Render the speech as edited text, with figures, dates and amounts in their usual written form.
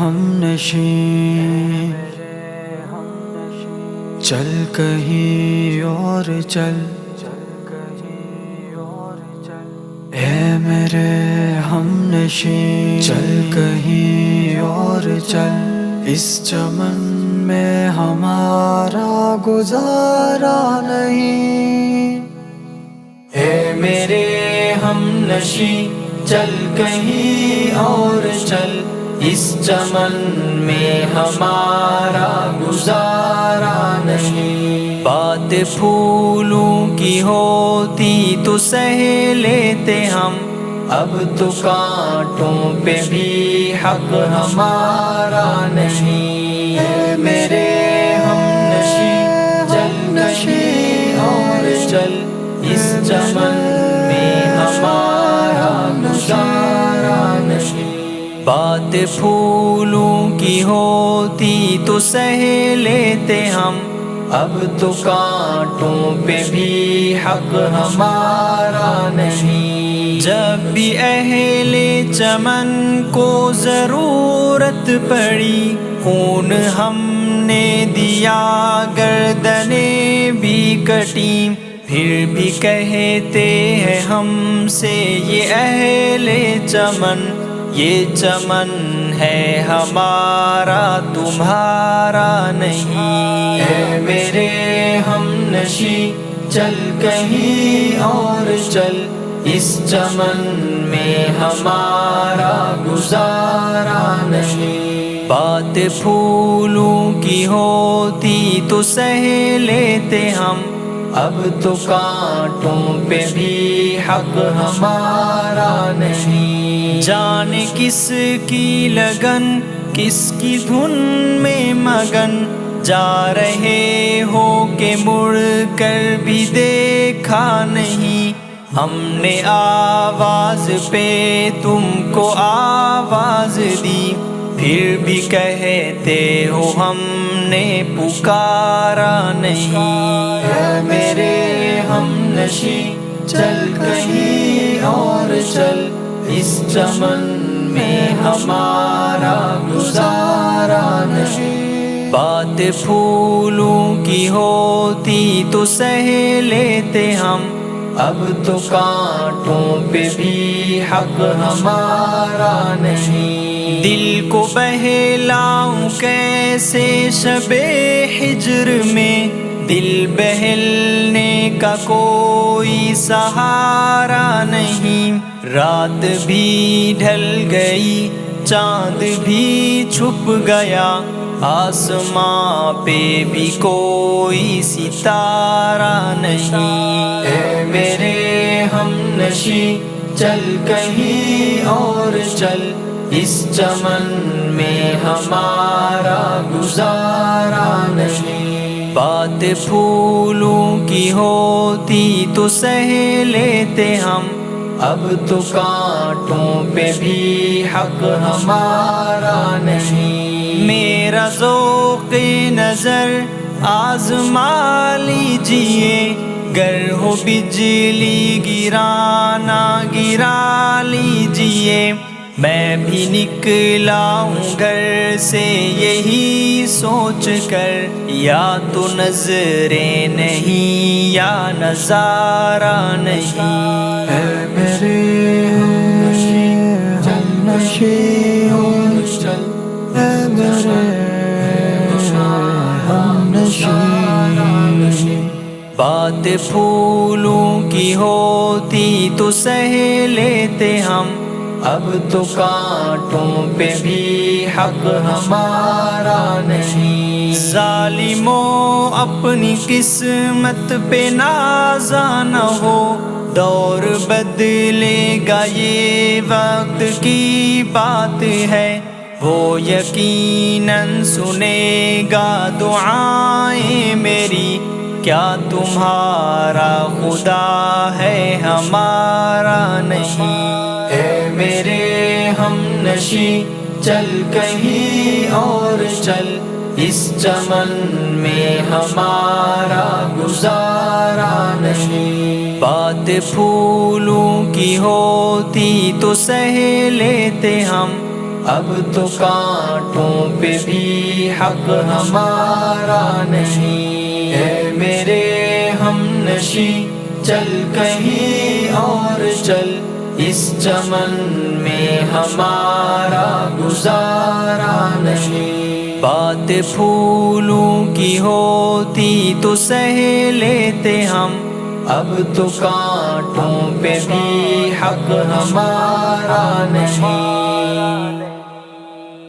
ہم نشیں چل کہیں اور چل، اے میرے ہم نشیں چل کہیں اور چل، اس چمن میں ہمارا گزارا نہیں۔ اے میرے ہم نشیں چل کہیں اور چل، اس چمن میں ہمارا گزارا نہیں۔ بات پھولوں کی ہوتی تو سہ لیتے ہم، اب تو کانٹوں پہ بھی حق ہمارا نہیں۔ اے میرے ہم نشیں چل کہیں اور چل، اس چمن میں ہمارا گزارا نہیں۔ بات پھولوں کی ہوتی تو سہ لیتے ہم، اب تو کانٹوں پہ بھی حق ہمارا نہیں۔ جب بھی اہل چمن کو ضرورت پڑی، خون ہم نے دیا گردنیں بھی کٹی، پھر بھی کہتے ہیں ہم سے یہ اہل چمن، یہ چمن ہے ہمارا تمہارا نہیں۔ اے میرے ہم نشیں چل کہیں اور چل، اس چمن میں ہمارا گزارا نہیں۔ بات پھولوں کی ہوتی تو سہ لیتے ہم، اب تو کانٹوں پہ بھی حق ہمارا نہیں۔ جانے کس کی لگن، کس کی دھن میں مگن، جا رہے ہو کہ مڑ کر بھی دیکھا نہیں۔ ہم نے آواز پہ تم کو آواز دی، پھر بھی کہتے ہو ہم نے پکارا نہیں۔ اے میرے ہم نشیں چل کہیں اور چل، اس چمن میں ہمارا گزارا نہیں۔ بات پھولوں کی ہوتی تو سہ لیتے ہم، اب تو کانٹوں پہ بھی حق ہمارا نہیں۔ دل کو بہلاؤں کیسے شب ہجر میں، دل بہلنے کا کوئی سہارا نہیں۔ رات بھی ڈھل گئی، چاند بھی چھپ گیا، آسماں پہ بھی کوئی ستارہ نہیں۔ اے میرے ہم نشیں چل کہیں اور چل، اس چمن میں ہمارا گزارا نہیں۔ بات پھولوں کی ہوتی تو سہ لیتے ہم، اب تو کانٹوں پہ بھی حق ہمارا نہیں۔ میرا ذوق نظر آزما لیجئے، گر ہو بجلی گرانا گرا لیجئے۔ میں بھی نکلا ہوں گھر سے یہی سوچ کر، یا تو نظریں نہیں یا نظارہ نہیں۔ اے میرے ہم نشیں اور چل، اے میرے ہم نشیں۔ بات پھولوں کی ہوتی تو سہ لیتے ہم، اب تو کانٹوں پہ بھی حق ہمارا نہیں۔ ظالموں اپنی قسمت پہ نازا نہ ہو، دور بدلے گا یہ وقت کی بات ہے، وہ یقیناً سنے گا دعائیں میری، کیا تمہارا خدا ہے ہمارا نہیں۔ اے میرے ہم نشیں چل کہیں اور چل، اس چمن میں ہمارا گزارا نہیں۔ بات پھولوں کی ہوتی تو سہ لیتے ہم، اب تو کانٹوں پہ بھی حق ہمارا نہیں. اے میرے ہمنشی چل کہیں اور چل، اس چمن میں ہمارا گزارا نہیں. بات پھولوں کی ہوتی تو سہ لیتے ہم، اب تو کانٹوں پہ بھی حق ہمارا نہیں.